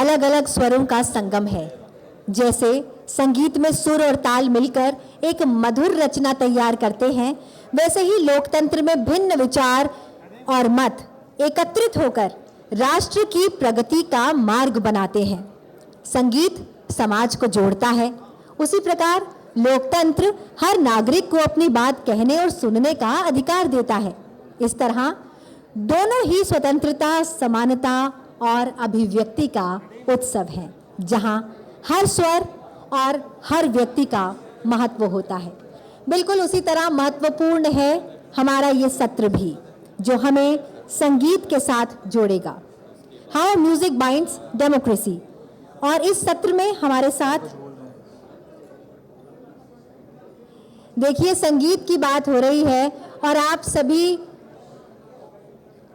अलग अलग स्वरों का संगम है। जैसे संगीत में सुर और ताल मिलकर एक मधुर रचना तैयार करते हैं, वैसे ही लोकतंत्र में भिन्न विचार और मत एकत्रित होकर राष्ट्र की प्रगति का मार्ग बनाते हैं। संगीत समाज को जोड़ता है, उसी प्रकार लोकतंत्र हर नागरिक को अपनी बात कहने और सुनने का अधिकार देता है। इस तरह दोनों ही स्वतंत्रता, समानता और अभिव्यक्ति का उत्सव है, जहां हर स्वर और हर व्यक्ति का महत्व होता है। बिल्कुल उसी तरह महत्वपूर्ण है हमारा ये सत्र भी, जो हमें संगीत के साथ जोड़ेगा। How music binds democracy. और इस सत्र में हमारे साथ देखिए, संगीत की बात हो रही है और आप सभी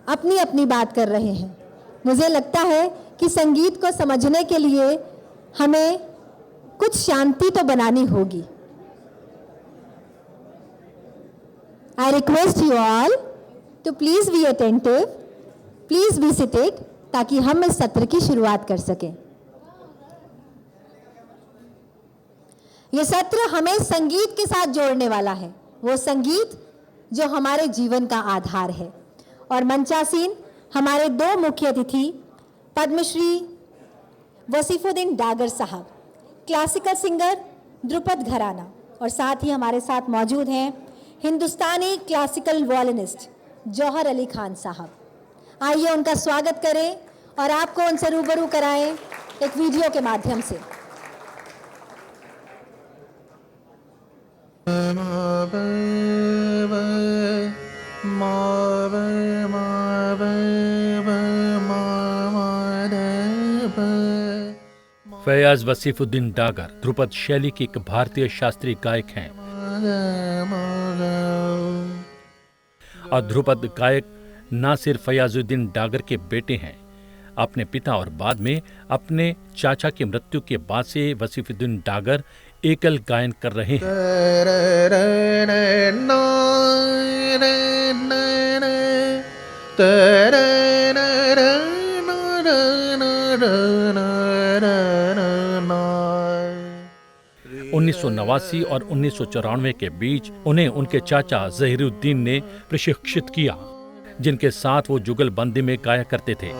अपनी अपनी बात कर रहे हैं। मुझे लगता है कि संगीत को समझने के लिए हमें कुछ शांति तो बनानी होगी। I request you all to please be attentive, please be seated, ताकि हम इस सत्र की शुरुआत कर सकें। ये सत्र हमें संगीत के साथ जोड़ने वाला है, वो संगीत जो हमारे जीवन का आधार है। और मंचासीन हमारे दो मुख्य अतिथि पद्मश्री वसीफुद्दीन डागर साहब, क्लासिकल सिंगर ध्रुपद घराना, और साथ ही हमारे साथ मौजूद हैं हिंदुस्तानी क्लासिकल वॉयलिनिस्ट जौहर अली खान साहब। आइए उनका स्वागत करें और आपको उनसे रूबरू कराएं एक वीडियो के माध्यम से। फैयाज वसीफुद्दीन डागर ध्रुपद शैली के एक भारतीय शास्त्रीय गायक हैं और ध्रुपद गायक ना सिर्फ फैयाजुद्दीन डागर के बेटे हैं, अपने पिता और बाद में अपने चाचा की मृत्यु के बाद से वसीफुद्दीन डागर एकल गायन कर रहे हैं। (1989) और 1994 के बीच उन्हें उनके चाचा ज़हीरुद्दीन ने प्रशिक्षित किया, जिनके साथ वो जुगलबंदी में गाया करते थे।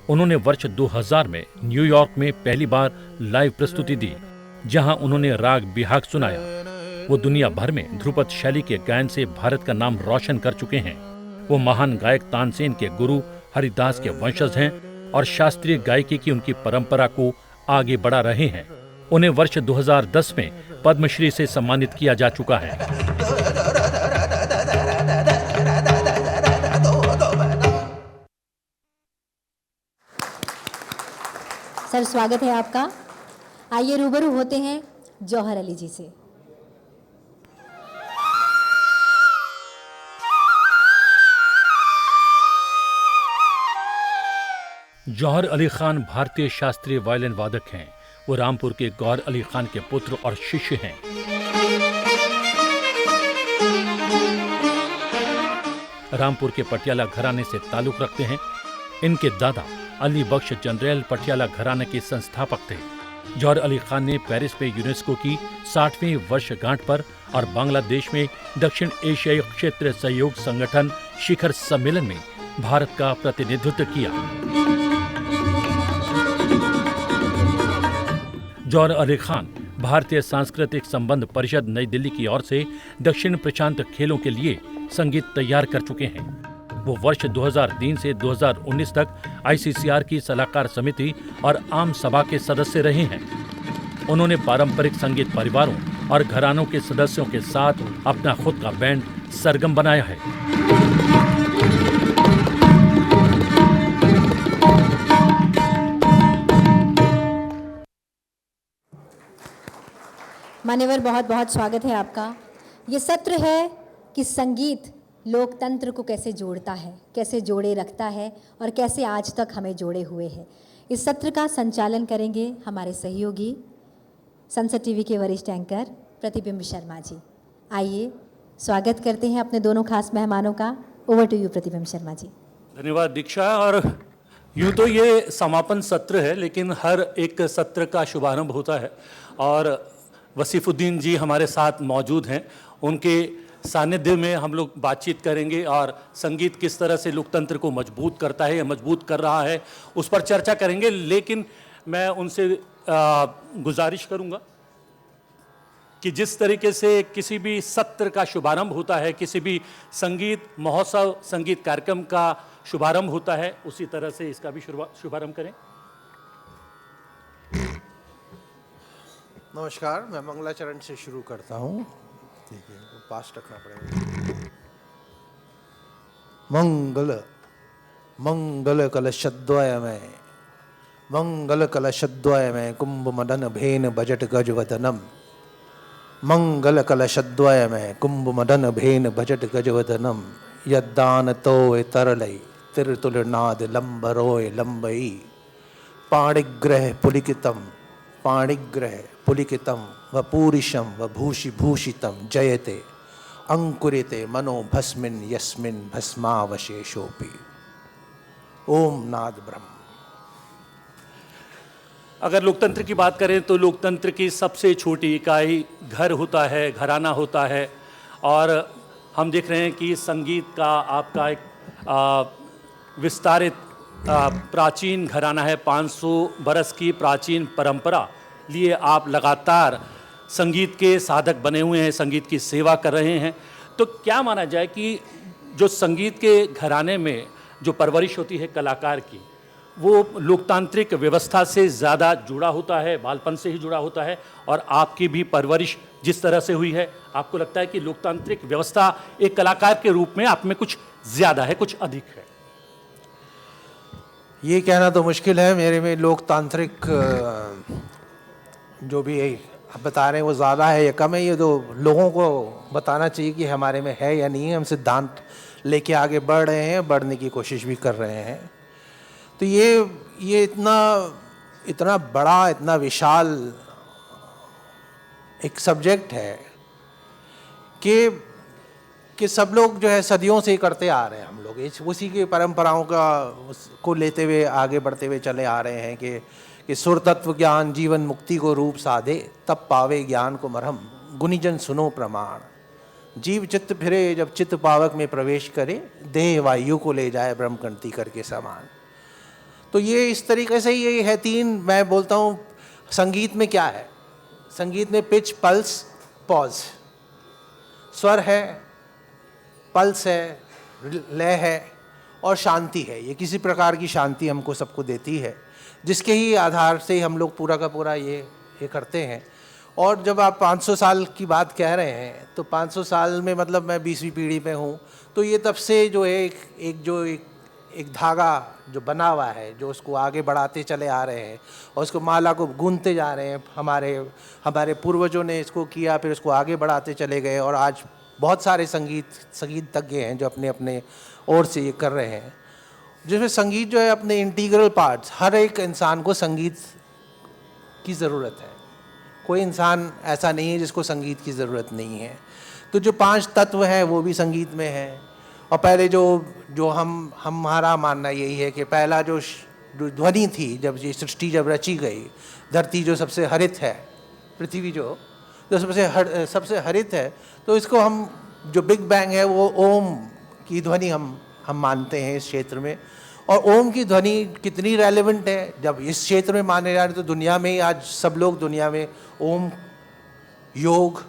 उन्होंने वर्ष 2000 में न्यूयॉर्क में पहली बार लाइव प्रस्तुति दी, जहां उन्होंने राग बिहाग सुनाया। वो दुनिया भर में ध्रुपद शैली के गायन से भारत का नाम रोशन कर चुके हैं। वो महान गायक तानसेन के गुरु हरिदास के वंशज हैं और शास्त्रीय गायकी की उनकी परंपरा को आगे बढ़ा रहे हैं। उन्हें वर्ष 2010 में पद्मश्री से सम्मानित किया जा चुका है। सर, स्वागत है आपका। आइए रूबरू होते हैं जौहर अली जी से। जौहर अली खान भारतीय शास्त्रीय वायलिन वादक हैं। वो रामपुर के गौहर अली खान के पुत्र और शिष्य हैं। रामपुर के पटियाला घराने से ताल्लुक रखते हैं। इनके दादा अली बख्श जनरल पटियाला घराने के संस्थापक थे। जौहर अली खान ने पेरिस में यूनेस्को की 60वीं वर्षगांठ पर और बांग्लादेश में दक्षिण एशियाई क्षेत्र सहयोग संगठन शिखर सम्मेलन में भारत का प्रतिनिधित्व किया। जौहर अली खान भारतीय सांस्कृतिक संबंध परिषद नई दिल्ली की ओर से दक्षिण प्रशांत खेलों के लिए संगीत तैयार कर चुके हैं। वो वर्ष 2003 से 2019 तक ICCR की सलाहकार समिति और आम सभा के सदस्य रहे हैं। उन्होंने पारंपरिक संगीत परिवारों और घरानों के सदस्यों के साथ अपना खुद का बैंड सरगम बनाया है। मान्यवर, बहुत बहुत स्वागत है आपका। ये सत्र है कि संगीत लोकतंत्र को कैसे जोड़ता है, कैसे जोड़े रखता है और कैसे आज तक हमें जोड़े हुए है। इस सत्र का संचालन करेंगे हमारे सहयोगी संसद टीवी के वरिष्ठ एंकर प्रतिबिंब शर्मा जी। आइए स्वागत करते हैं अपने दोनों खास मेहमानों का। ओवर टू यू प्रतिबिंब शर्मा जी। धन्यवाद दीक्षा। और यूँ तो ये समापन सत्र है, लेकिन हर एक सत्र का शुभारंभ होता है और वसीफुद्दीन जी हमारे साथ मौजूद हैं। उनके सानिध्य में हम लोग बातचीत करेंगे और संगीत किस तरह से लोकतंत्र को मजबूत करता है या मजबूत कर रहा है उस पर चर्चा करेंगे। लेकिन मैं उनसे गुजारिश करूंगा कि जिस तरीके से किसी भी सत्र का शुभारंभ होता है, किसी भी संगीत महोत्सव संगीत कार्यक्रम का शुभारंभ होता है, उसी तरह से इसका भी शुभारंभ करें। नमस्कार, मैं मंगलाचरण से शुरू करता हूँ। ठीक है, पास रखना पड़ेगा। मंगल मंगल कलशद्वय में, मंगल कलशद्वय में कुंभ मदन भेन बजट गजवदनम। मंगल कलशद्वय में कुंभ मदन भेन भजट गजवदनम। यद्दान तोय तरलय तिरतुलनाद लंबरोय लंबई। पाणिग्रह पुलिकितम पाणिग्रह पुलिकितम व पूरिशम व भूषि भूषितम जयते अंकुरिते मनो भस्मिन यस्मिन भस्मावशेषोपि। ओम नाद ब्रह्म। अगर लोकतंत्र की बात करें तो लोकतंत्र की सबसे छोटी इकाई घर होता है, घराना होता है। और हम देख रहे हैं कि संगीत का आपका एक विस्तारित प्राचीन घराना है। 500 बरस की प्राचीन परंपरा लिए आप लगातार संगीत के साधक बने हुए हैं, संगीत की सेवा कर रहे हैं। तो क्या माना जाए कि जो संगीत के घराने में जो परवरिश होती है कलाकार की, वो लोकतांत्रिक व्यवस्था से ज़्यादा जुड़ा होता है, बालपन से ही जुड़ा होता है? और आपकी भी परवरिश जिस तरह से हुई है, आपको लगता है कि लोकतांत्रिक व्यवस्था एक कलाकार के रूप में आप में कुछ ज़्यादा है, कुछ अधिक है? ये कहना तो मुश्किल है। मेरे में लोकतांत्रिक जो भी आप बता रहे हैं वो ज़्यादा है या कम है, ये तो लोगों को बताना चाहिए कि हमारे में है या नहीं है। हम सिद्धांत लेके आगे बढ़ रहे हैं, बढ़ने की कोशिश भी कर रहे हैं। तो ये इतना बड़ा, इतना विशाल एक सब्जेक्ट है कि सब लोग जो है सदियों से करते आ रहे हैं। हम लोग उसी की परंपराओं को लेते हुए आगे बढ़ते हुए चले आ रहे हैं कि सुर तत्व ज्ञान जीवन मुक्ति को रूप साधे, तब पावे ज्ञान को मरहम, गुनीजन सुनो प्रमाण। जीव चित्त फिरे जब चित्त पावक में प्रवेश करे, देह वायु को ले जाए ब्रह्मकंती करके समान। तो ये इस तरीके से ये है। मैं बोलता हूँ संगीत में क्या है। संगीत में पिच, पल्स, पॉज, स्वर है, पल्स है, लय है और शांति है। ये किसी प्रकार की शांति हमको सबको देती है, जिसके ही आधार से हम लोग पूरा का पूरा ये करते हैं। और जब आप 500 साल की बात कह रहे हैं तो 500 साल में मतलब मैं 20वीं पीढ़ी में हूँ, तो ये तब से जो है एक धागा जो बना हुआ है, जो उसको आगे बढ़ाते चले आ रहे हैं और उसको माला को गूंथते जा रहे हैं। हमारे पूर्वजों ने इसको किया, फिर उसको आगे बढ़ाते चले गए और आज बहुत सारे संगीतज्ञ हैं जो अपने अपने ओर से ये कर रहे हैं, जिसमें संगीत जो है अपने इंटीग्रल पार्ट्स। हर एक इंसान को संगीत की ज़रूरत है। कोई इंसान ऐसा नहीं है जिसको संगीत की ज़रूरत नहीं है। तो जो 5 तत्व हैं वो भी संगीत में है। और पहले जो हमारा मानना यही है कि पहला जो ध्वनि थी, जब ये सृष्टि जब रची गई, धरती जो सबसे हरित है, पृथ्वी जो सबसे हरित है, तो इसको हम जो बिग बैंग है वो ओम की ध्वनि हम मानते हैं इस क्षेत्र में। और ओम की ध्वनि कितनी रेलेवेंट है जब इस क्षेत्र में माने जा रहे, तो दुनिया में ही आज सब लोग दुनिया में ओम, योग,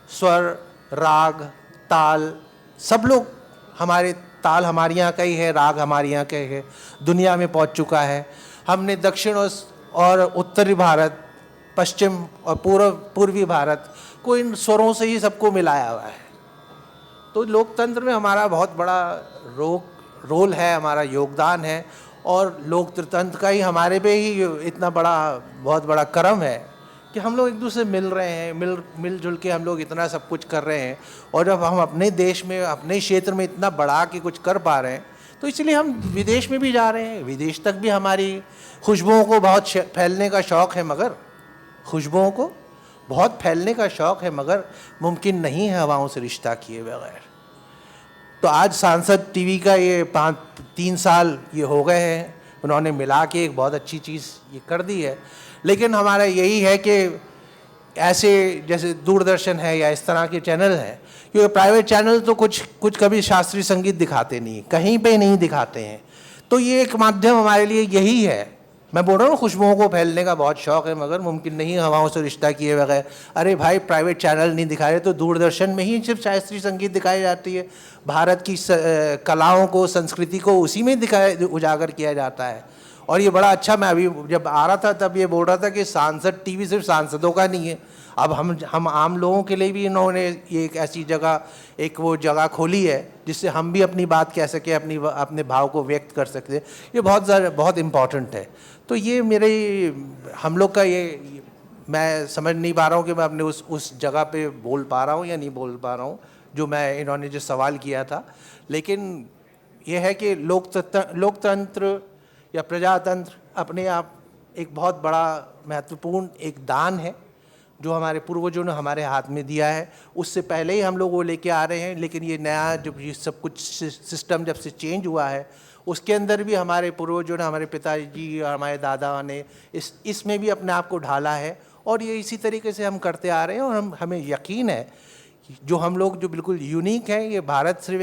स्वर, राग, ताल, सब लोग हमारे ताल हमारे यहाँ का ही है, राग हमारे यहाँ का है, दुनिया में पहुँच चुका है। हमने दक्षिण और उत्तरी भारत, पश्चिम और पूर्वी भारत को इन स्वरों से ही सबको मिलाया हुआ है। तो लोकतंत्र में हमारा बहुत बड़ा रोल है, हमारा योगदान है। और लोकतंत्र का ही हमारे पे ही इतना बहुत बड़ा कर्म है कि हम लोग एक दूसरे मिल रहे हैं, मिलजुल के हम लोग इतना सब कुछ कर रहे हैं। और जब हम अपने देश में, अपने क्षेत्र में इतना बढ़ा के कुछ कर पा रहे हैं, तो इसलिए हम विदेश में भी जा रहे हैं। विदेश तक भी हमारी खुशबुओं को बहुत फैलने का शौक़ है, मगर खुशबुओं को बहुत फैलने का शौक़ है, मगर मुमकिन नहीं है हवाओं से रिश्ता किए बगैर। तो आज सांसद टीवी का ये 3 साल ये हो गए हैं, उन्होंने मिला के एक बहुत अच्छी चीज़ ये कर दी है। लेकिन हमारा यही है कि ऐसे जैसे दूरदर्शन है या इस तरह के चैनल हैं, क्योंकि प्राइवेट चैनल तो कुछ कभी शास्त्रीय संगीत दिखाते नहीं, कहीं पे नहीं दिखाते हैं। तो ये एक माध्यम हमारे लिए यही है। मैं बोल रहा हूँ खुशबुओं को फैलने का बहुत शौक़ है, मगर मुमकिन नहीं हवाओं से रिश्ता किए बगैर। अरे भाई, प्राइवेट चैनल नहीं दिखा रहे तो दूरदर्शन में ही सिर्फ शास्त्रीय संगीत दिखाई जाती है। भारत की कलाओं को, संस्कृति को उसी में उजागर किया जाता है। और ये बड़ा अच्छा, मैं अभी जब आ रहा था तब ये बोल रहा था कि सांसद टीवी सिर्फ सांसदों का नहीं है, अब हम आम लोगों के लिए भी इन्होंने ये एक ऐसी जगह, एक वो जगह खोली है जिससे हम भी अपनी बात कह सकें, अपने भाव को व्यक्त कर सकते हैं। ये बहुत इम्पॉर्टेंट है। तो ये हम लोग का ये मैं समझ नहीं पा रहा हूँ कि मैं अपने उस जगह पे बोल पा रहा हूँ या नहीं बोल पा रहा हूँ जो इन्होंने जो सवाल किया था। लेकिन ये है कि लोकतंत्र या प्रजातंत्र अपने आप एक बहुत बड़ा महत्वपूर्ण एक दान है जो हमारे पूर्वजों ने हमारे हाथ में दिया है। उससे पहले ही हम लोग वो लेके आ रहे हैं, लेकिन ये नया जब ये सब कुछ सिस्टम जब से चेंज हुआ है, उसके अंदर भी हमारे पूर्वजों ने, हमारे पिताजी और हमारे दादा ने इसमें भी अपने आप को ढाला है। और ये इसी तरीके से हम करते आ रहे हैं। और हमें यकीन है कि जो हम लोग जो बिल्कुल यूनिक है, ये भारत सिर्फ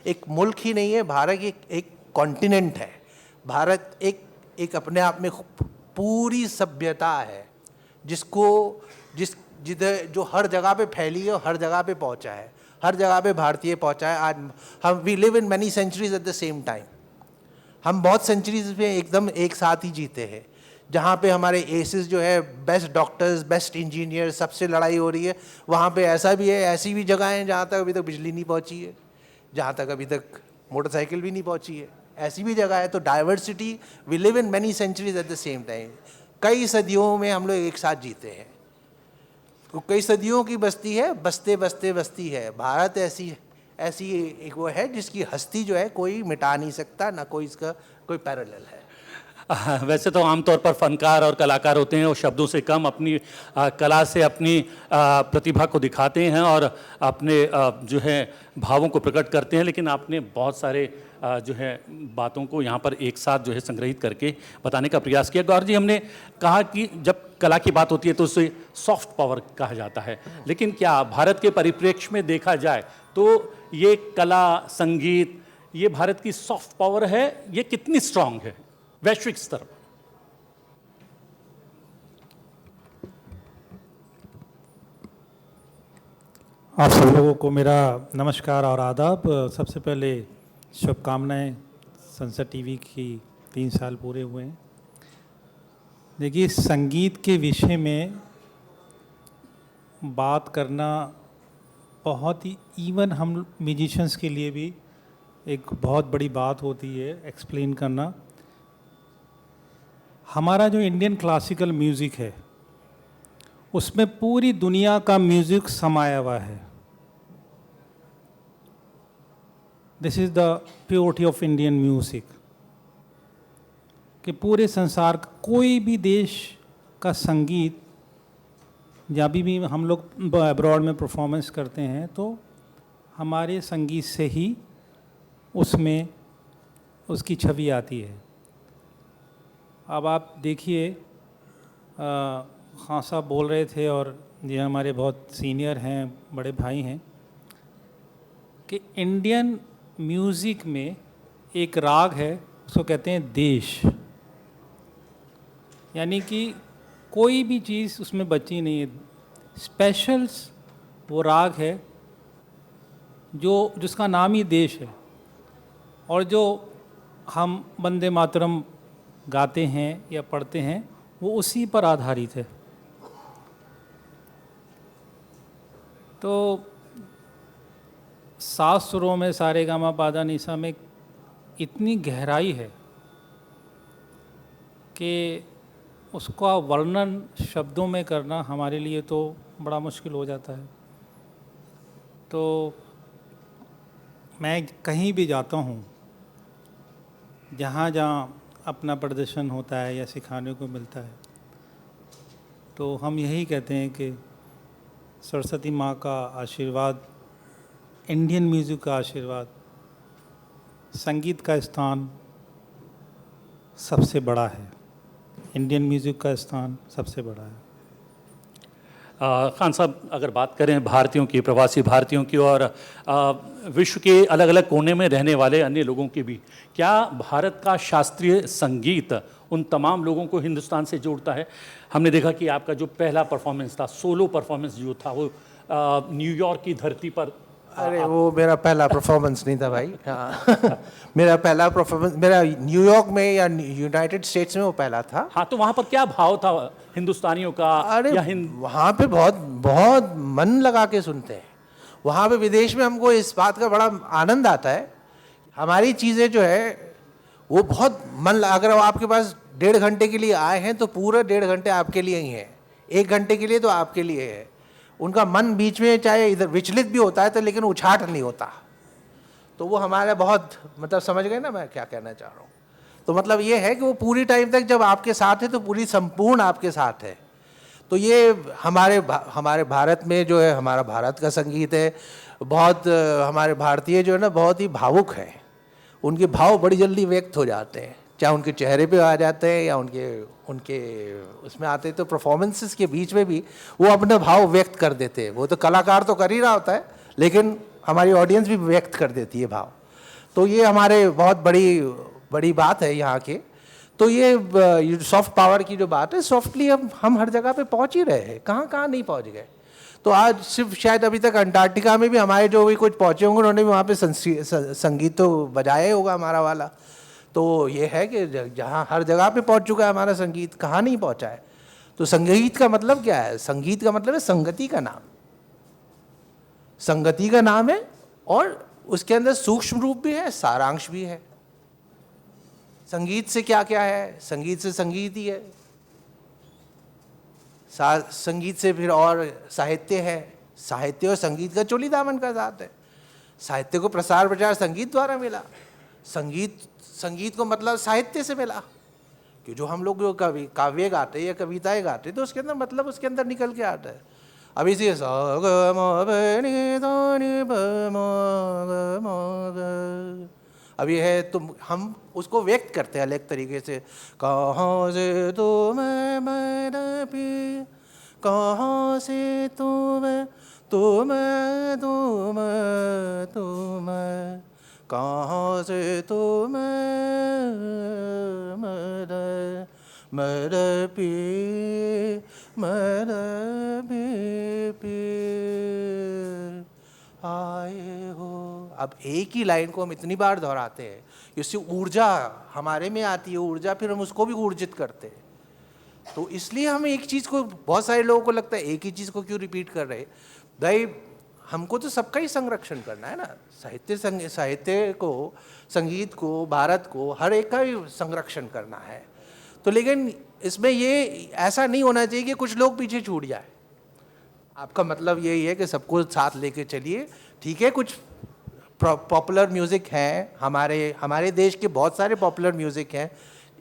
एक मुल्क ही नहीं है, भारत एक कॉन्टिनेंट है। भारत एक अपने आप में पूरी सभ्यता है जो हर जगह पे फैली है और हर जगह पे पहुंचा है, हर जगह पे भारतीय पहुंचा है। आज we live in many centuries at the same time. हम बहुत सेंचुरीज में एकदम एक साथ ही जीते हैं, जहाँ पे हमारे एसेस जो है, बेस्ट डॉक्टर्स, बेस्ट इंजीनियर, सबसे लड़ाई हो रही है। वहाँ पे ऐसा भी है, ऐसी भी जगह हैं जहाँ तक अभी तक बिजली नहीं पहुँची है, जहाँ तक अभी तक मोटरसाइकिल भी नहीं पहुँची है, ऐसी भी जगह है। तो diversity, we live in many centuries at the same time. कई सदियों में हम लोग एक साथ जीते हैं। तो कई सदियों की बस्ती है, बसते बसते बस्ती है। भारत ऐसी एक वो है जिसकी हस्ती जो है कोई मिटा नहीं सकता, ना कोई इसका कोई पैरेलल है। वैसे तो आमतौर पर फनकार और कलाकार होते हैं, वो शब्दों से कम अपनी कला से अपनी प्रतिभा को दिखाते हैं और अपने जो है भावों को प्रकट करते हैं। लेकिन आपने बहुत सारे जो है बातों को यहाँ पर एक साथ जो है संग्रहित करके बताने का प्रयास किया। गौर जी, हमने कहा कि जब कला की बात होती है तो उसे सॉफ्ट पावर कहा जाता है, लेकिन क्या भारत के परिप्रेक्ष्य में देखा जाए तो ये कला, संगीत, ये भारत की सॉफ्ट पावर है, ये कितनी स्ट्रांग है वैश्विक स्तर पर? आप सब लोगों को मेरा नमस्कार और आदाब। सबसे पहले शुभकामनाएं, संसद टीवी की 3 साल पूरे हुए हैं। देखिए, संगीत के विषय में बात करना बहुत ही, इवन हम म्यूजिशियंस के लिए भी एक बहुत बड़ी बात होती है एक्सप्लेन करना। हमारा जो इंडियन क्लासिकल म्यूज़िक है उसमें पूरी दुनिया का म्यूज़िक समाया हुआ है। This is the purity of Indian music, कि पूरे संसार का कोई भी देश का संगीत जब भी हम लोग अब्रॉड में परफॉर्मेंस करते हैं तो हमारे संगीत से ही उसमें उसकी छवि आती है। अब आप देखिए, खान साहब बोल रहे थे और ये हमारे बहुत सीनियर हैं, बड़े भाई हैं, कि इंडियन म्यूज़िक में एक राग है, उसको कहते हैं देश। यानी कि कोई भी चीज़ उसमें बची नहीं है। स्पेशल्स वो राग है जिसका नाम ही देश है। और जो हम वंदे मातरम गाते हैं या पढ़ते हैं वो उसी पर आधारित है। तो 7 सुरों में सारेगामा पादा निसा में इतनी गहराई है कि उसका वर्णन शब्दों में करना हमारे लिए तो बड़ा मुश्किल हो जाता है। तो मैं कहीं भी जाता हूँ, जहाँ जहाँ अपना प्रदर्शन होता है या सिखाने को मिलता है, तो हम यही कहते हैं कि सरस्वती माँ का आशीर्वाद, इंडियन म्यूज़िक का आशीर्वाद, संगीत का स्थान सबसे बड़ा है। इंडियन म्यूज़िक का स्थान सबसे बड़ा है। खान साहब, अगर बात करें भारतीयों की, प्रवासी भारतीयों की और विश्व के अलग अलग कोने में रहने वाले अन्य लोगों की भी, क्या भारत का शास्त्रीय संगीत उन तमाम लोगों को हिंदुस्तान से जोड़ता है? हमने देखा कि आपका जो पहला परफॉर्मेंस था, सोलो परफॉर्मेंस जो था, वो न्यूयॉर्क की धरती पर। अरे वो मेरा पहला परफॉर्मेंस नहीं था भाई। हाँ मेरा पहला परफॉर्मेंस मेरा न्यूयॉर्क में या यूनाइटेड स्टेट्स में वो पहला था। हाँ, तो वहाँ पर क्या भाव था हिंदुस्तानियों का? अरे या वहाँ पे बहुत बहुत मन लगा के सुनते हैं। वहाँ पे विदेश में हमको इस बात का बड़ा आनंद आता है, हमारी चीज़ें जो है वो बहुत अगर आपके पास 1.5 घंटे के लिए आए हैं तो पूरा 1.5 घंटे आपके लिए ही है, 1 घंटे के लिए तो आपके लिए है। उनका मन बीच में चाहे इधर विचलित भी होता है तो लेकिन उछाट नहीं होता। तो वो हमारा बहुत, मतलब समझ गए ना मैं क्या कहना चाह रहा हूँ। तो मतलब ये है कि वो पूरी टाइम तक जब आपके साथ है तो पूरी संपूर्ण आपके साथ है। तो ये हमारे भारत में जो है, हमारा भारत का संगीत है बहुत, हमारे भारतीय जो है ना बहुत ही भावुक हैं। उनके भाव बड़ी जल्दी व्यक्त हो जाते हैं, चाहे उनके चेहरे पे आ जाते हैं या उनके उसमें आते हैं। तो परफॉर्मेंसेस के बीच में भी वो अपना भाव व्यक्त कर देते हैं। वो तो कलाकार तो कर ही रहा होता है लेकिन हमारी ऑडियंस भी व्यक्त कर देती है भाव। तो ये हमारे बहुत बड़ी बात है यहाँ के। तो ये सॉफ्ट पावर की जो बात है, सॉफ्टली हम हर जगह पे पहुँच ही रहे हैं, कहाँ नहीं पहुँच गए। तो आज सिर्फ शायद अभी तक अंटार्कटिका में भी हमारे जो भी कुछ पहुँचे होंगे उन्होंने भी वहाँ पे संगीत तो बजाया ही होगा हमारा वाला। तो ये है कि जहाँ हर जगह पे पहुँच चुका है हमारा संगीत, कहाँ नहीं पहुँचा है। तो संगीत का मतलब क्या है? संगीत का मतलब है संगति का नाम, संगति का नाम है। और उसके अंदर सूक्ष्म रूप भी है, सारांश भी है। संगीत से क्या क्या है? संगीत से संगीत ही है। संगीत से फिर और साहित्य है। साहित्य और संगीत का चोली दामन का साथ है। साहित्य को प्रसार प्रचार संगीत द्वारा मिला। संगीत को मतलब साहित्य से मिला कि जो हम लोग जो काव्य गाते या कविताएं गाते तो उसके अंदर मतलब उसके अंदर निकल के आता है। अब इसी अब ये है, तुम हम उसको व्यक्त करते हैं अलग तरीके से। कहाँ से तुम कहाँ से तुम कहाँ से तुम आए हो। अब एक ही लाइन को हम इतनी बार दोहराते हैं, इससे ऊर्जा हमारे में आती है, ऊर्जा फिर हम उसको भी ऊर्जित करते हैं। तो इसलिए हम एक चीज़ को, बहुत सारे लोगों को लगता है एक ही चीज़ को क्यों रिपीट कर रहे। भाई हमको तो सबका ही संरक्षण करना है ना, साहित्य को, संगीत को, भारत को, हर एक का ही संरक्षण करना है। तो लेकिन इसमें ये ऐसा नहीं होना चाहिए कि कुछ लोग पीछे छूट जाए। आपका मतलब यही है कि सबको साथ लेके चलिए, ठीक है। कुछ पॉपुलर म्यूज़िक हैं, हमारे देश के बहुत सारे पॉपुलर म्यूज़िक हैं,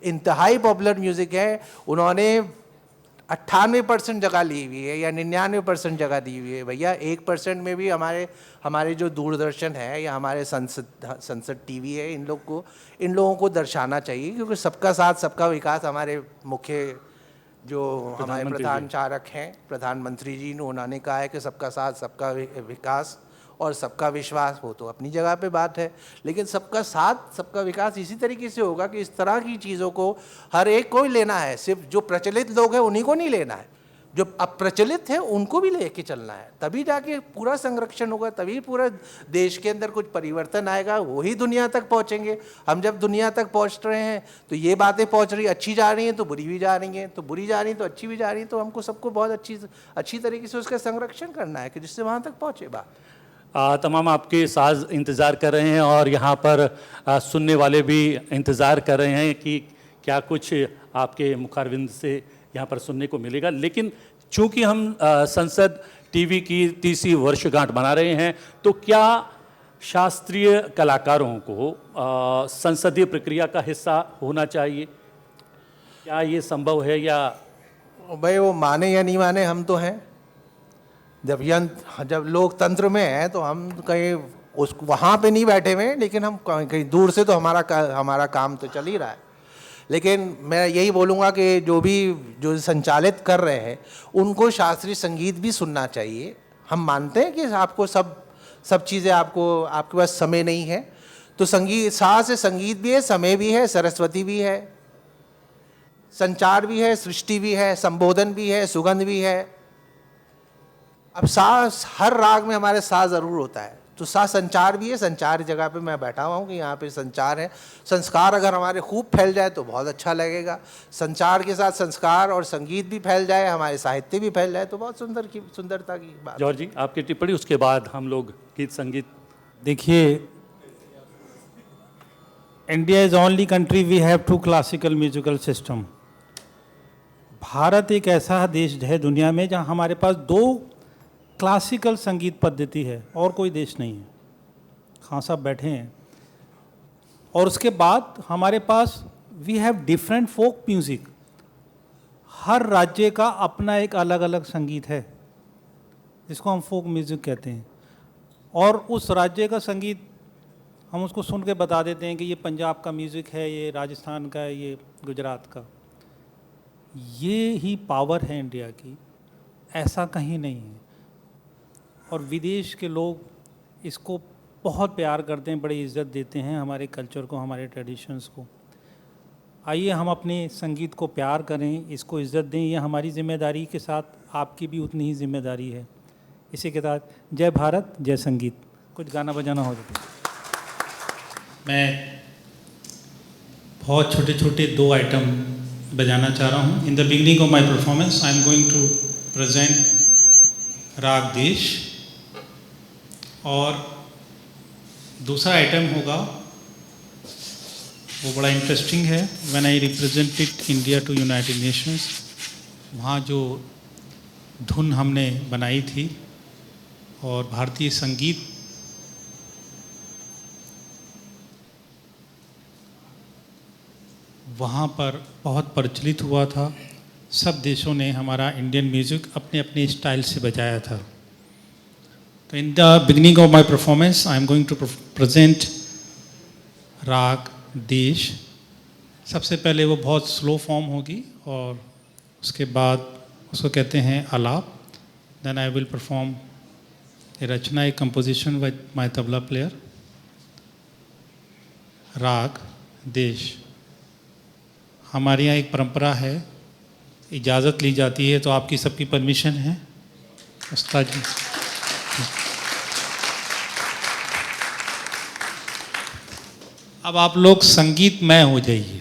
इंतहाई पॉपुलर म्यूज़िक है। उन्होंने 98% जगह ली हुई है या 99% जगह दी हुई है। भैया 1% में भी हमारे जो दूरदर्शन है या हमारे संसद टीवी है, इन लोगों को दर्शाना चाहिए। क्योंकि सबका साथ सबका विकास हमारे मुख्य जो हमारे प्रधान चारक हैं, प्रधानमंत्री जी ने, उन्होंने कहा है कि सबका साथ सबका विकास और सबका विश्वास। हो तो अपनी जगह पे बात है, लेकिन सबका साथ सबका विकास इसी तरीके से होगा कि इस तरह की चीज़ों को हर एक को ही लेना है। सिर्फ जो प्रचलित लोग हैं उन्हीं को नहीं लेना है, जो अप्रचलित है उनको भी लेके चलना है। तभी जाके पूरा संरक्षण होगा, तभी पूरा देश के अंदर कुछ परिवर्तन आएगा, वही दुनिया तक पहुँचेंगे। हम जब दुनिया तक पहुँच रहे हैं तो ये बातें पहुँच रही, अच्छी जा रही हैं तो बुरी भी जा रही हैं, तो बुरी जा रही हैं तो अच्छी भी जा रही हैं। तो हमको सबको बहुत अच्छी तरीके से उसका संरक्षण करना है कि जिससे वहाँ तक पहुँचे बात। तमाम आपके साज इंतज़ार कर रहे हैं और यहाँ पर सुनने वाले भी इंतज़ार कर रहे हैं कि क्या कुछ आपके मुखारविंद से यहाँ पर सुनने को मिलेगा। लेकिन चूँकि हम संसद टीवी की 30वीं वर्षगांठ मना रहे हैं, तो क्या शास्त्रीय कलाकारों को संसदीय प्रक्रिया का हिस्सा होना चाहिए? क्या ये संभव है या भाई वो माने या नहीं माने, हम तो हैं। जब लोकतंत्र में है तो हम कहीं उस वहाँ पे नहीं बैठे हुए हैं, लेकिन हम कहीं दूर से तो हमारा काम तो चल ही रहा है। लेकिन मैं यही बोलूँगा कि जो संचालित कर रहे हैं उनको शास्त्रीय संगीत भी सुनना चाहिए। हम मानते हैं कि आपको सब चीज़ें आपके पास समय नहीं है, तो संगीत, सा से संगीत भी है, समय भी है, सरस्वती भी है, संचार भी है, सृष्टि भी है, संबोधन भी है, सुगंध भी है। अब सा, हर राग में हमारे सा जरूर होता है, तो सा संचार भी है। संचार जगह पे मैं बैठा हुआ हूँ कि यहाँ पे संचार है। संस्कार अगर हमारे खूब फैल जाए तो बहुत अच्छा लगेगा। संचार के साथ संस्कार और संगीत भी फैल जाए, हमारे साहित्य भी फैल जाए, तो बहुत सुंदरता की बात। जॉर्ज जी, आपकी टिप्पणी, उसके बाद हम लोग गीत संगीत। देखिए, India is only country we have 2 classical musical system. Bharat एक ऐसा देश है दुनिया में जहाँ हमारे पास 2 क्लासिकल संगीत पद्धति है, और कोई देश नहीं है। हाँ, सब बैठे हैं। और उसके बाद हमारे पास we have different folk music. हर राज्य का अपना एक अलग अलग संगीत है, जिसको हम फोक म्यूज़िक कहते हैं। और उस राज्य का संगीत हम उसको सुन के बता देते हैं कि ये पंजाब का म्यूज़िक है, ये राजस्थान का है, ये गुजरात का। ये ही पावर है इंडिया की, ऐसा कहीं नहीं है। और विदेश के लोग इसको बहुत प्यार करते हैं, बड़ी इज्जत देते हैं हमारे कल्चर को, हमारे ट्रेडिशंस को। आइए हम अपने संगीत को प्यार करें, इसको इज्जत दें। ये हमारी जिम्मेदारी के साथ आपकी भी उतनी ही जिम्मेदारी है। इसी के साथ जय भारत, जय संगीत। कुछ गाना बजाना हो जाए। मैं बहुत छोटे छोटे 2 आइटम बजाना चाह रहा हूँ। In the beginning of my performance I am going to present raga Desh, और दूसरा आइटम होगा वो बड़ा इंटरेस्टिंग है। When I represented India to United Nations, वहाँ जो धुन हमने बनाई थी और भारतीय संगीत वहाँ पर बहुत प्रचलित हुआ था। सब देशों ने हमारा इंडियन म्यूज़िक अपने अपने स्टाइल से बजाया था। तो in the beginning of my performance I am going to present raga Desh. सबसे पहले वो बहुत स्लो फॉर्म होगी, और उसके बाद उसको कहते हैं alaap. Then I will perform a rachna, a composition with my tabla player, raga Desh. हमारे यहाँ एक परंपरा है, इजाज़त ली जाती है, तो आपकी सबकी परमिशन है उस्ताद जी? अब आप लोग संगीतमय हो जाइए।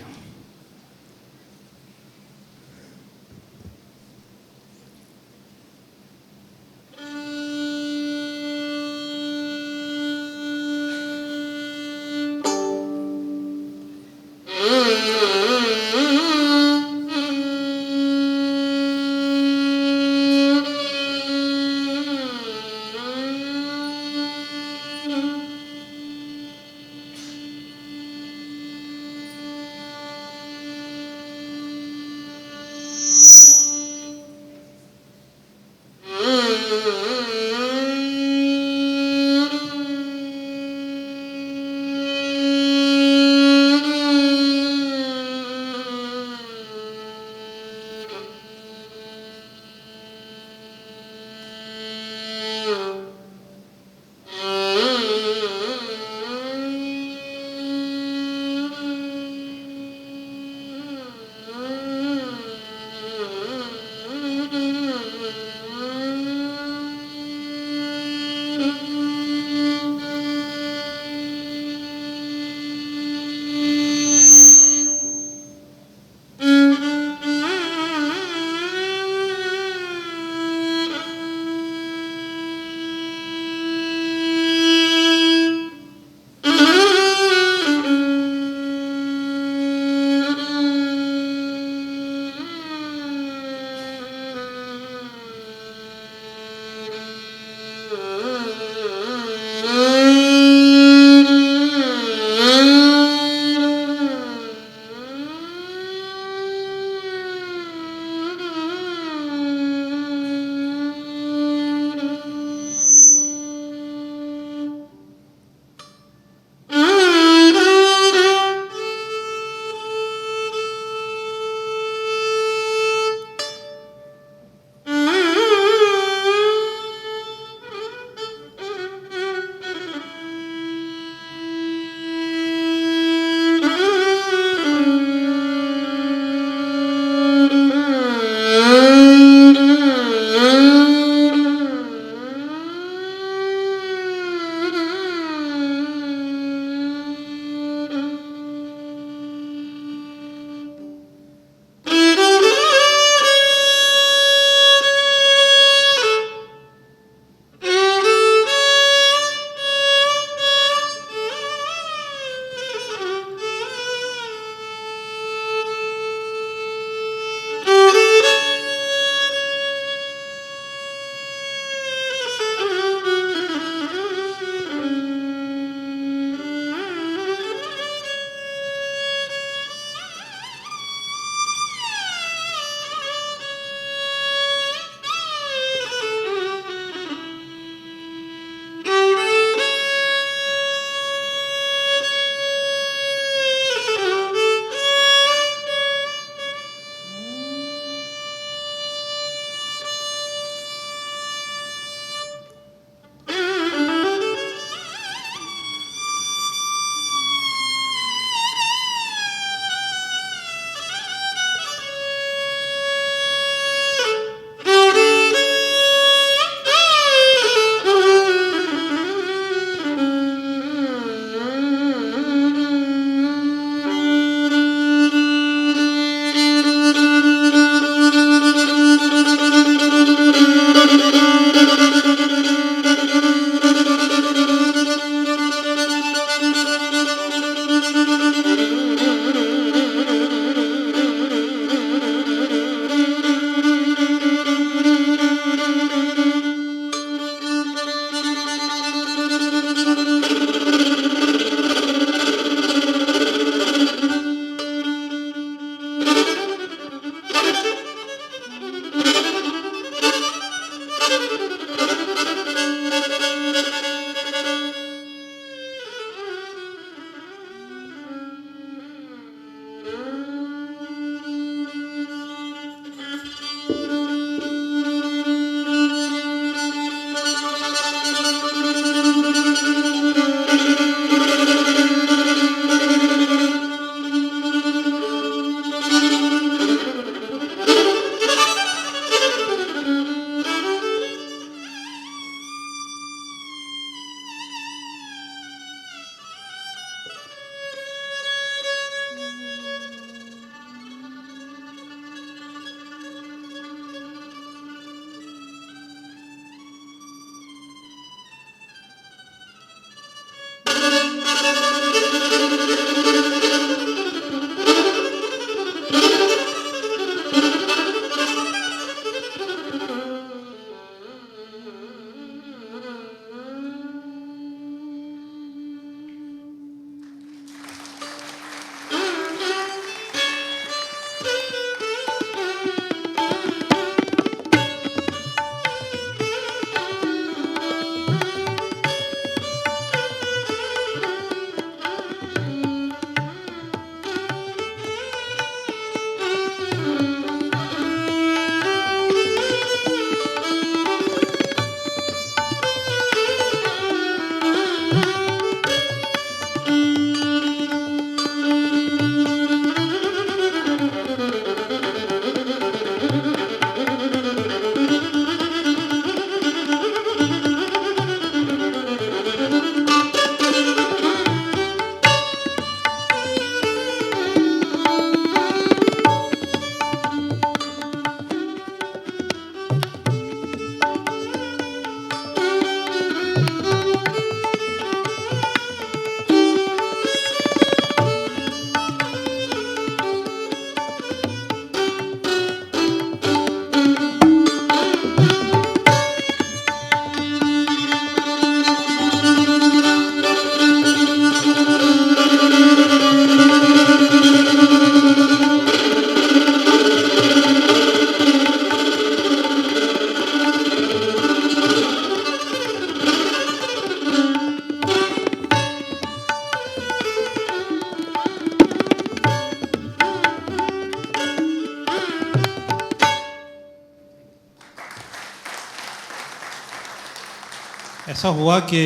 ऐसा हुआ कि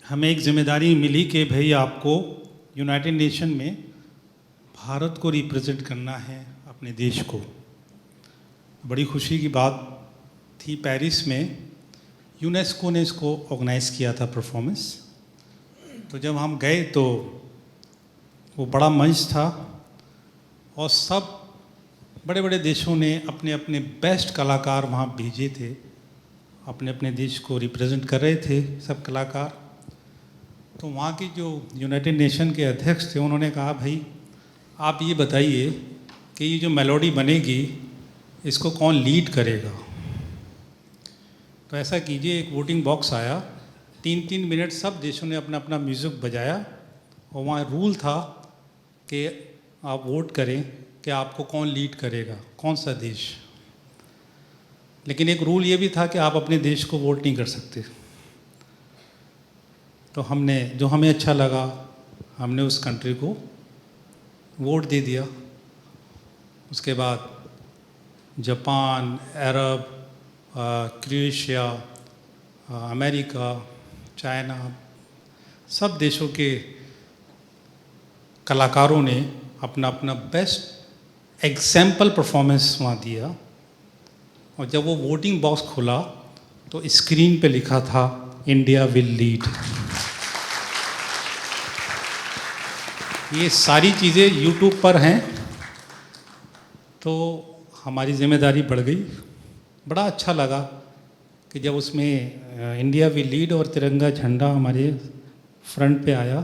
हमें एक जिम्मेदारी मिली कि भाई आपको यूनाइटेड नेशन में भारत को रिप्रेजेंट करना है, अपने देश को। बड़ी खुशी की बात थी, पेरिस में यूनेस्को ने इसको ऑर्गेनाइज़ किया था परफॉर्मेंस। तो जब हम गए तो वो बड़ा मंच था और सब बड़े बड़े देशों ने अपने अपने बेस्ट कलाकार वहाँ भेजे थे, अपने अपने देश को रिप्रेजेंट कर रहे थे सब कलाकार। तो वहाँ के जो यूनाइटेड नेशन के अध्यक्ष थे उन्होंने कहा, भाई आप ये बताइए कि ये जो मेलोडी बनेगी इसको कौन लीड करेगा। तो ऐसा कीजिए, एक वोटिंग बॉक्स आया, 3-3 मिनट सब देशों ने अपना अपना म्यूज़िक बजाया और वहाँ रूल था कि आप वोट करें कि आपको कौन लीड करेगा, कौन सा देश। लेकिन एक रूल ये भी था कि आप अपने देश को वोट नहीं कर सकते। तो हमने, जो हमें अच्छा लगा, हमने उस कंट्री को वोट दे दिया। उसके बाद जापान, अरब, क्रोएशिया, अमेरिका, चाइना, सब देशों के कलाकारों ने अपना अपना बेस्ट एग्जाम्पल परफॉर्मेंस वहाँ दिया। और जब वो वोटिंग बॉक्स खुला तो स्क्रीन पे लिखा था, इंडिया विल लीड। ये सारी चीज़ें यूट्यूब पर हैं, तो हमारी जिम्मेदारी बढ़ गई। बड़ा अच्छा लगा कि जब उसमें इंडिया विल लीड और तिरंगा झंडा हमारे फ्रंट पे आया,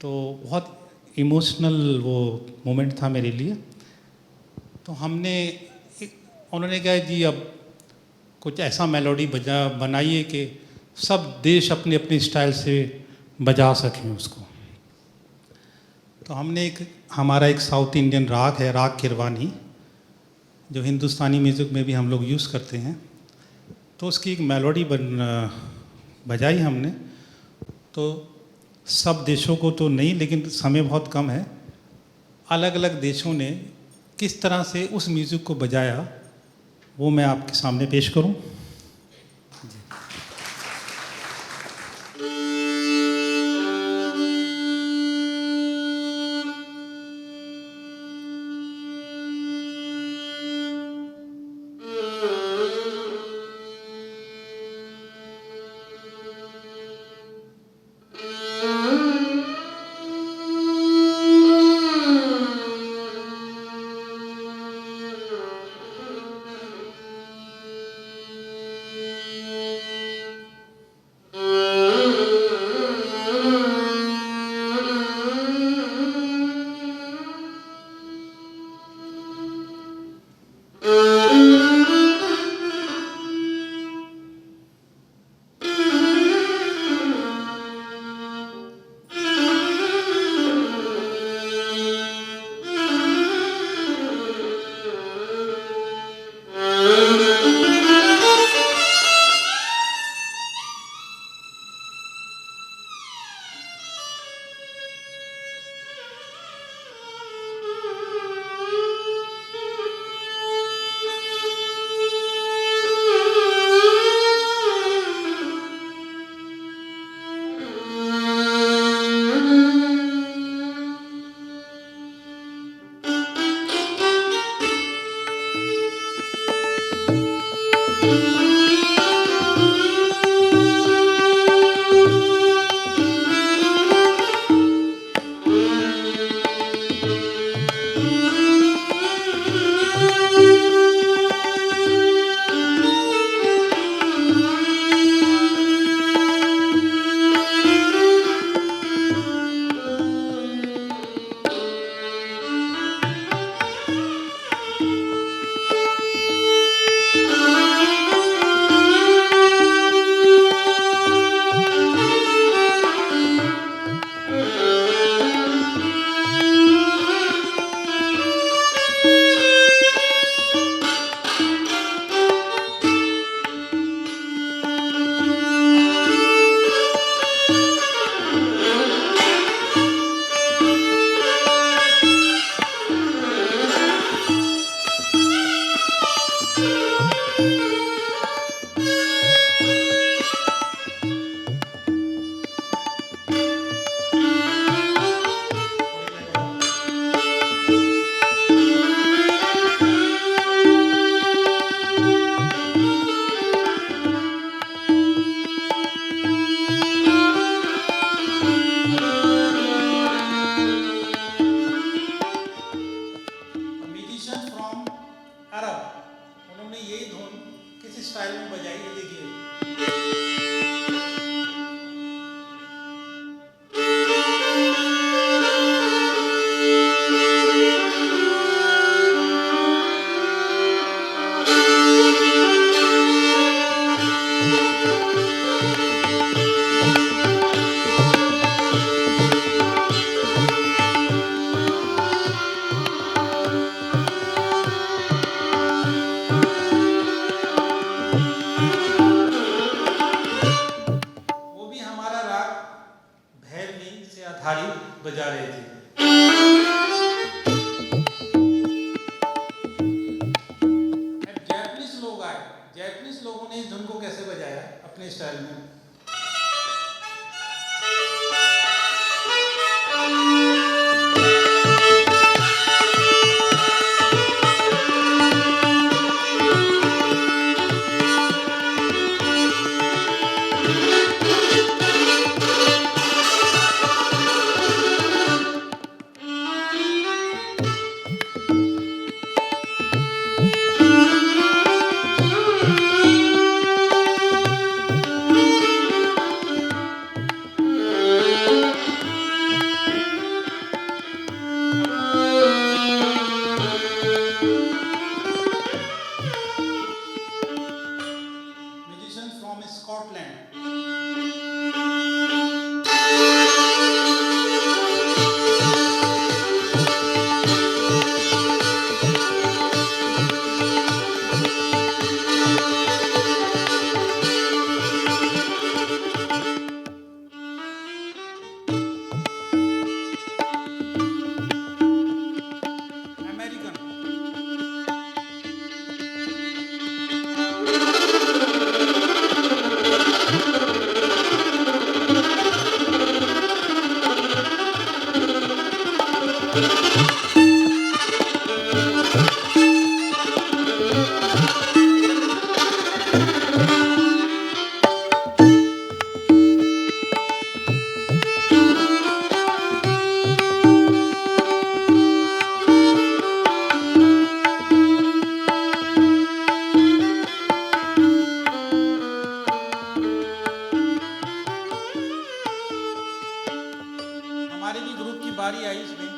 तो बहुत इमोशनल वो मोमेंट था मेरे लिए। तो उन्होंने कहा, जी अब कुछ ऐसा मेलोडी बनाइए कि सब देश अपने अपने स्टाइल से बजा सकें उसको। तो हमने हमारा एक साउथ इंडियन राग है, राग किरवानी, जो हिंदुस्तानी म्यूज़िक में भी हम लोग यूज़ करते हैं। तो उसकी एक मेलोडी बजाई हमने। तो सब देशों को तो नहीं, लेकिन समय बहुत कम है, अलग अलग देशों ने किस तरह से उस म्यूज़िक को बजाया वो मैं आपके सामने पेश करूं। थाली बजा रहे थे। जैपनीज लोग आए, जैपनीज लोगों ने इस धुन को कैसे बजाया अपने स्टाइल में। Musicians from Scotland. American. हमारे भी ग्रुप की बारी आई इसमें।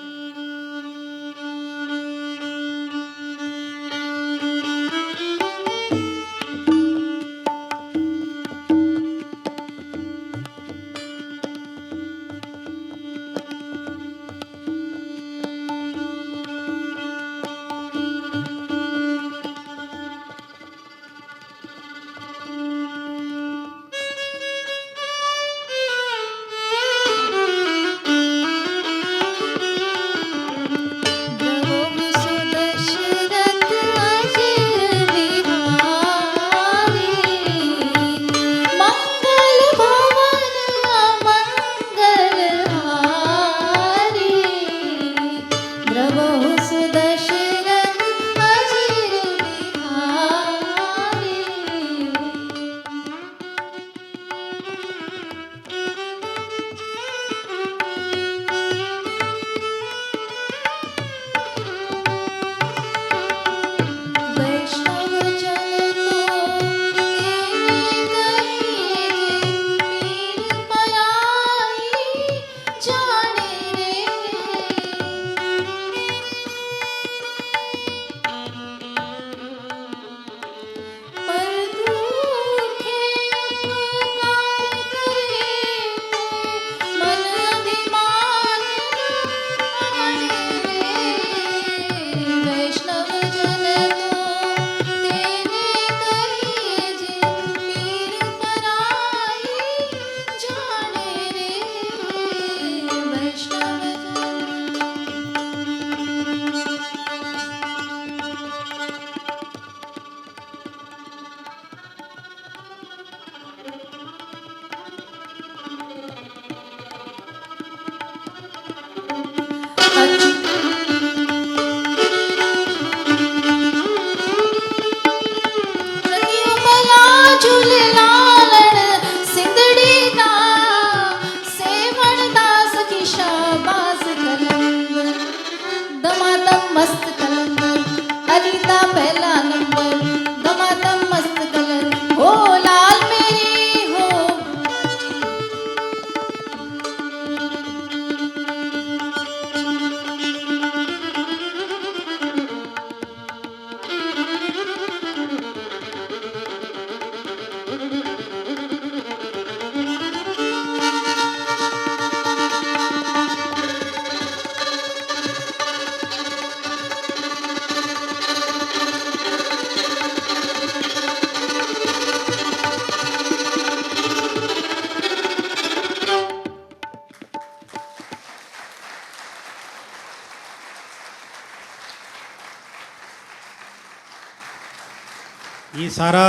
ये सारा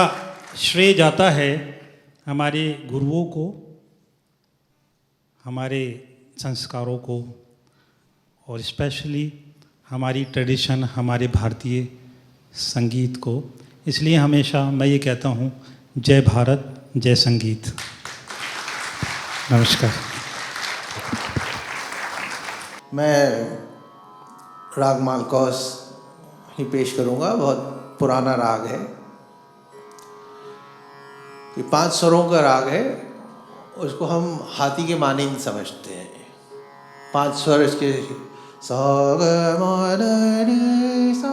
श्रेय जाता है हमारे गुरुओं को, हमारे संस्कारों को, और स्पेशली हमारी ट्रेडिशन, हमारे भारतीय संगीत को। इसलिए हमेशा मैं ये कहता हूँ, जय भारत, जय संगीत। नमस्कार। मैं राग मालकौस ही पेश करूँगा। बहुत पुराना राग है, ये 5 स्वरों का राग है। उसको हम हाथी के मानिंद समझते हैं। 5 स्वर इसके सा ग म ध नि सा,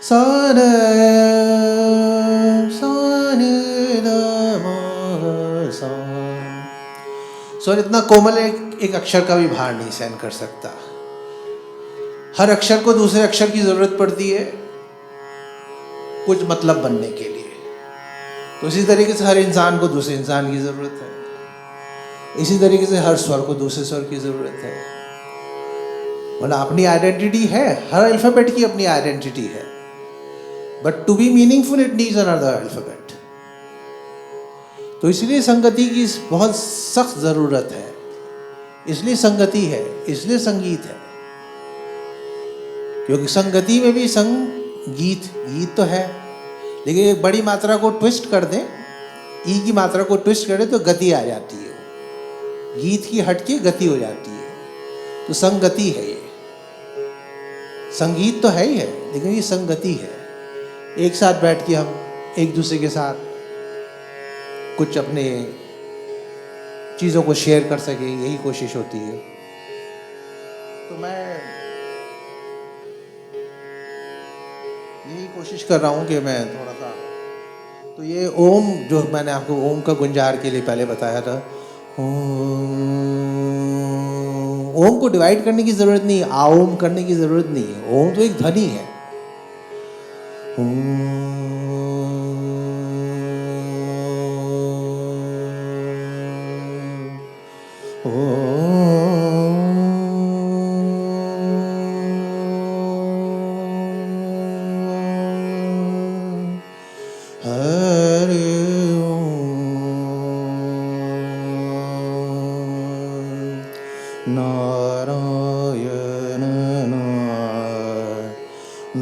सा ध सा नि ध म ग सा। स्वर इतना कोमल है, एक अक्षर का भी भार नहीं सहन कर सकता। हर अक्षर को दूसरे अक्षर की जरूरत पड़ती है कुछ मतलब बनने के लिए। तो इसी तरीके से हर इंसान को दूसरे इंसान की जरूरत है। इसी तरीके से हर स्वर को दूसरे स्वर की जरूरत है। मतलब अपनी आइडेंटिटी है, हर अल्फाबेट की अपनी आइडेंटिटी है, but to be meaningful it needs another alphabet. तो इसलिए संगति की बहुत सख्त जरूरत है, इसलिए संगति है, इसलिए संगीत है। क्योंकि संगति में भी संगीत, गीत तो है, लेकिन एक बड़ी मात्रा को ट्विस्ट कर दें, ई की मात्रा को ट्विस्ट करें तो गति आ जाती है। गीत की हटके गति हो जाती है। तो संगति है ये। संगीत तो है ही है, लेकिन ये संगति है। एक साथ बैठ के हम एक दूसरे के साथ कुछ अपने चीज़ों को शेयर कर सके, यही कोशिश होती है। तो मैं यही कोशिश कर रहा हूँ कि मैं थोड़ा सा, तो ये ओम जो मैंने आपको ओम का गुंजार के लिए पहले बताया था, ओम को डिवाइड करने की जरूरत नहीं है, आओम करने की जरूरत नहीं है। ओम तो एक ध्वनि है। नारायण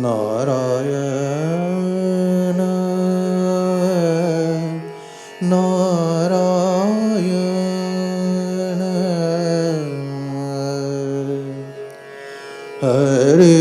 नारायण नारायण हरे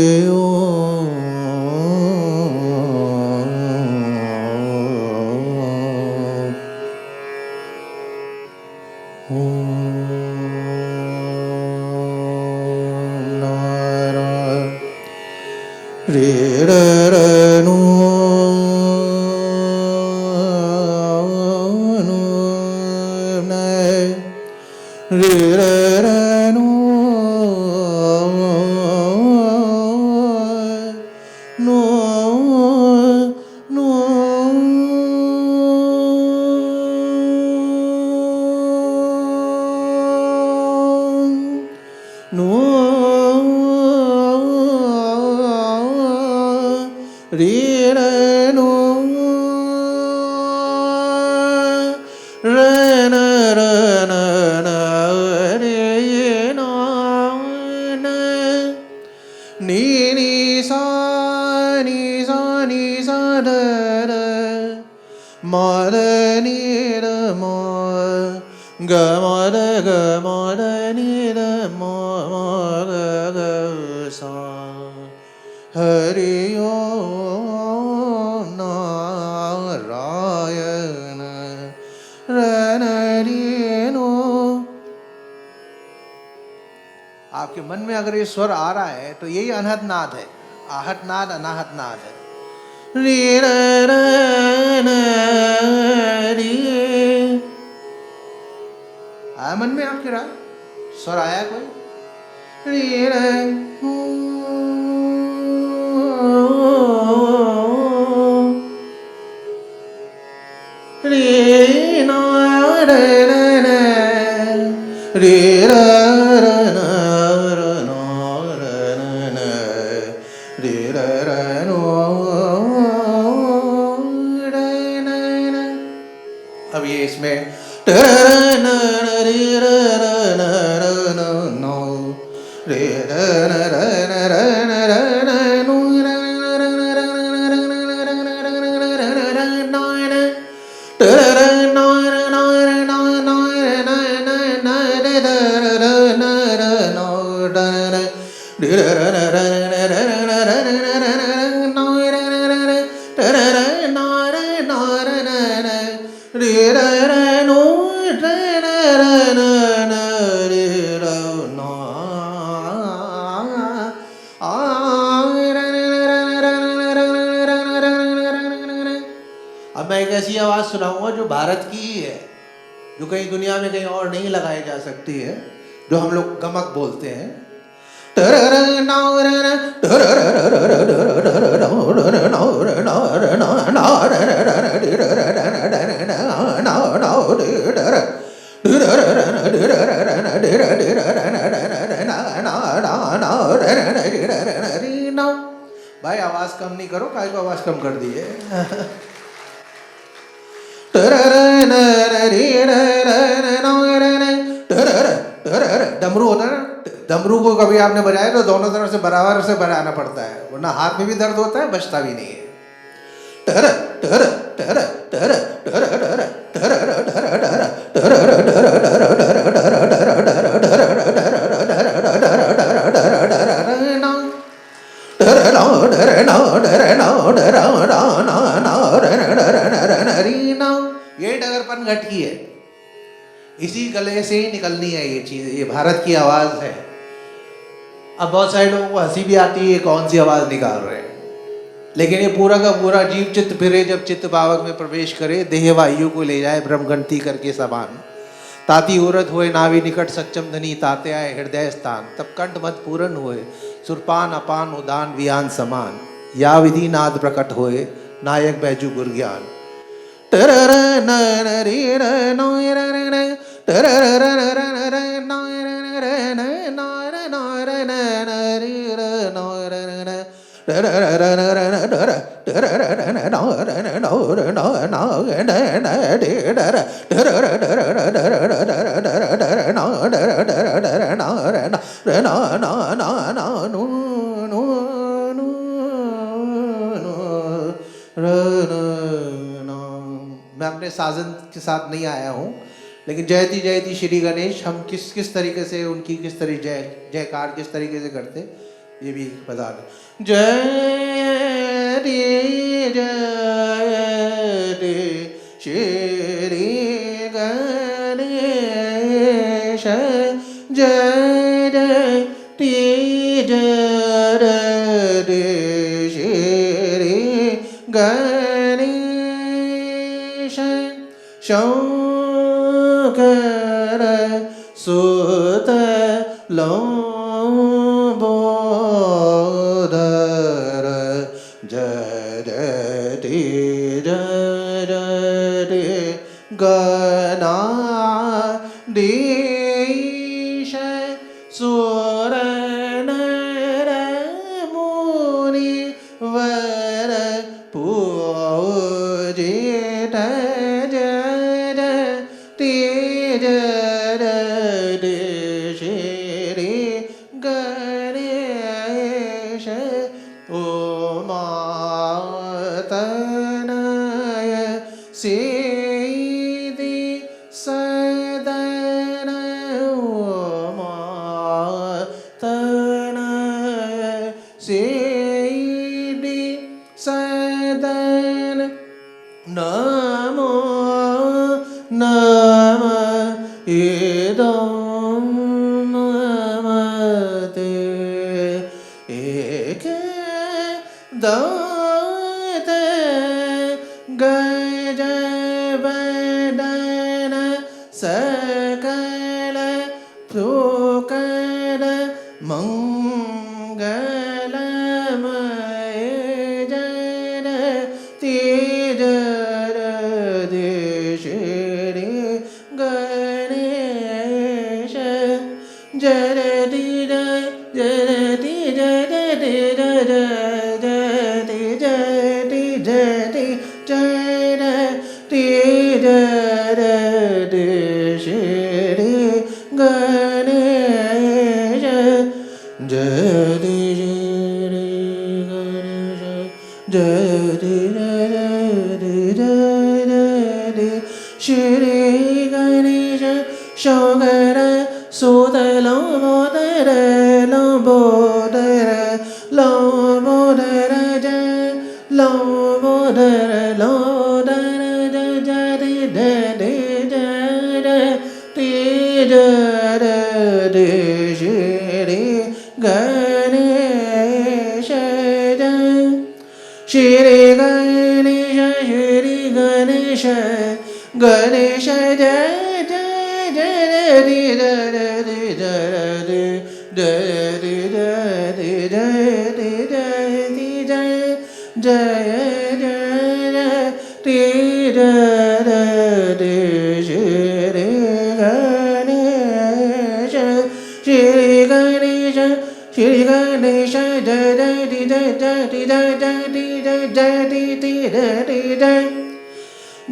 आपके मन में अगर ये स्वर आ रहा है तो यही अनहत नाद है। आहत नाद अनाहत नाद है। रे र र न रे। आया मन में आपके राग? स्वर आया कोई? रे र रे न र न रे र अब मैं एक ऐसी आवाज सुनाऊंगा जो भारत की ही है, जो कहीं दुनिया में कहीं और नहीं लगाई जा सकती है, जो हम लोग गमक बोलते हैं। भाई आवाज कम नहीं करो, काय को आवाज कम कर दिए। डमरू होता है ना, डमरू को कभी आपने बजाया तो दोनों तरफ से बराबर से बजाना पड़ता है, वरना हाथ में भी दर्द होता है, बजता भी नहीं है। ये डगरपन घटकी है, इसी गले से ही निकलनी है ये चीज, ये भारत की आवाज है। अब बहुत सारे लोगों को हंसी भी आती है कौन सी आवाज निकाल रहे हैं, लेकिन ये पूरा का पूरा जीव चित्त फिरे जब चित्त पावक में प्रवेश करे, देह वायु को ले जाए ब्रह्मगंती करके समान। ताती उरत हुए नाभि निकट सक्षम धनी, ताते आए हृदय स्थान, तब कंठ मत पूरन हुए, सुरपान अपान उदान वियान समान, या विधि नाद प्रकट होए, नायक बैजू गुर ज्ञान। मैं अपने साजन के साथ नहीं आया हूँ, लेकिन जयति श्री गणेश हम किस तरीके से उनकी किस तरीके जयकार किस तरीके से करते ये भी बता दें। जयति श्री गणेश, जयति श्री गणेश, शंकर सुत लंबोदर, जयति गणाधीश, सुर नर मुनि वर पूजित, जयति श्री गणेश, उमातनय सीधि सदन, उमातनय सीधि सदन, नमो नमः इदं नमते, एक दात गजवदन, सकल सुकल मंगलमय, जयति श्री गणेश, जयति जयति जयति जयति जयति जयति जयति श्री गणेश, जयति श्री गणेश, जयति जयति Shri Ganesh, Shankar Sudare lambodare lambodare lambodare ja lambodare lambodare ja di de de ja de di ja de shri Ganesha ja Shri Ganesha Shri Ganesha Ganesha ja di da da di da di da di da di da di da di da jaya jaya di da da di shri Ganesha shri Ganesha shri Ganesha da da di da da di da da di da da di da di da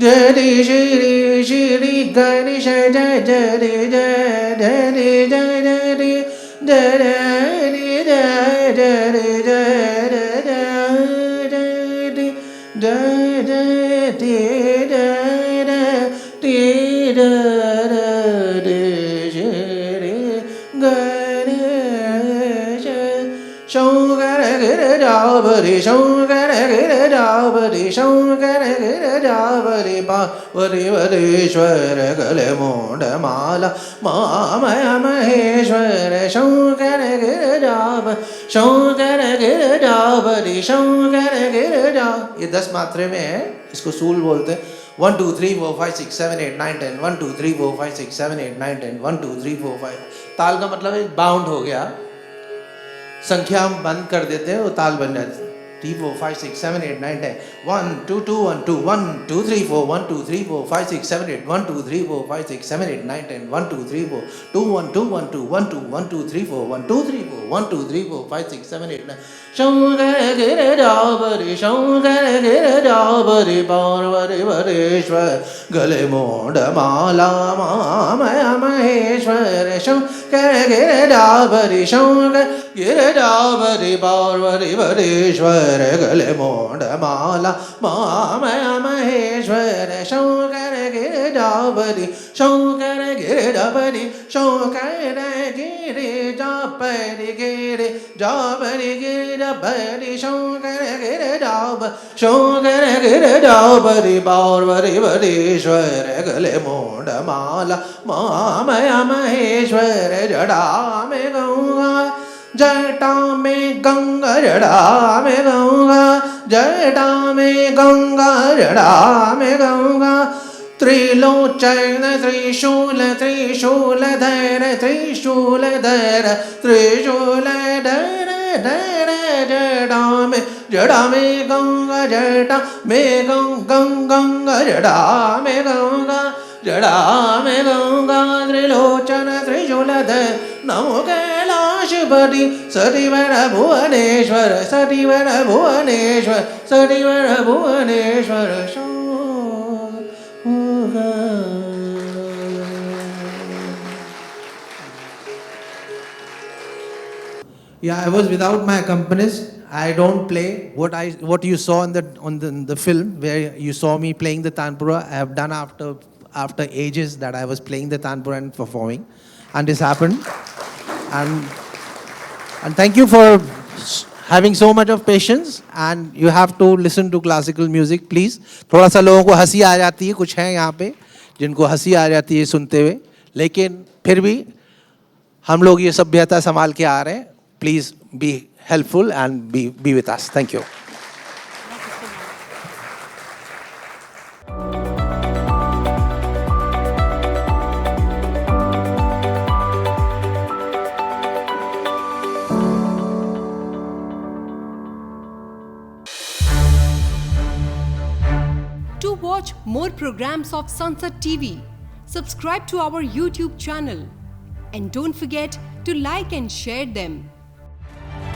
Jari Shri Shri Ganesha Jari Jari Jari Jari Jari Bari Shankara Gira Bari Shankara Gira Bari Bari Varishwara Gale Monda Mala Maya Maheshwara Shankara Gira Shankara Gira Bari Shankara Gira ये 10 मात्रे में है इसको सूल बोलते हैं 1 2 3 4 5 6 7 8 9 10 1 2 3 4 5 6 7 8 9 10 1 2 3 4 5 ताल का मतलब एक बाउंड हो गया संख्या हम बंद कर देते हैं वो ताल बन जाती है 3 4 5 6 7 8 9 10 1 2 2 1 2 1 2 3 4 1 2 3 4 5 6 7 8 1 2 3 4 5 6 7 8 9 10 1 2 3 4 2 1 2 1 2 1 2 1 2 3 4 1 2 3 4 1 2 3 4 5 6 7 8 9 Shankara Gira Bari Shankara Gira Bari Parvati Varishwar Gale Monda Mala Maya Maheshwar Shankara Gira Bari Shankara Gira Bari Parvati Varishwar Gale Monda Mala Maya Maheshwar Shankara Gira Bari Shankara Gira Bari Shankara Gira Bari Gira Bari Gira Bari Shankara Gira Shankara Gira Bari Parvati Varishwar Gale Monda Mala Maya Maheshwar Jada Me Gaunga जटा में गंगा जड़ा में गंगा जटा में गंगा जड़ा में गंगा त्रिलोचन त्रिशूल त्रिशूल धर त्रिशूल धर त्रिशूल धर धर जड़ा में गंगा जटा में गंगा जड़ा में गंगा जड़ा में गंगा त्रिलोचन त्रिशूल धर नमो Kailashpati सतिवर Bhubaneswar सतिवर Bhubaneswar सतिवर Bhubaneswar Yeah, I was without my accompanist. I don't play what you saw in the film where you saw me playing the tanpura. I have done after ages that I was playing the tanpura and performing, and this happened. And thank you for having so much of patience. And you have to listen to classical music, please. थोड़ा सा लोगों को हंसी आ जाती है, कुछ हैं यहाँ पे जिनको हंसी आ जाती है सुनते हुए, लेकिन फिर भी हम लोग ये सभ्यता संभाल के आ रहे हैं. Please be helpful and be with us. Thank you. To watch more programs of Sunset TV, subscribe to our YouTube channel and don't forget to like and share them.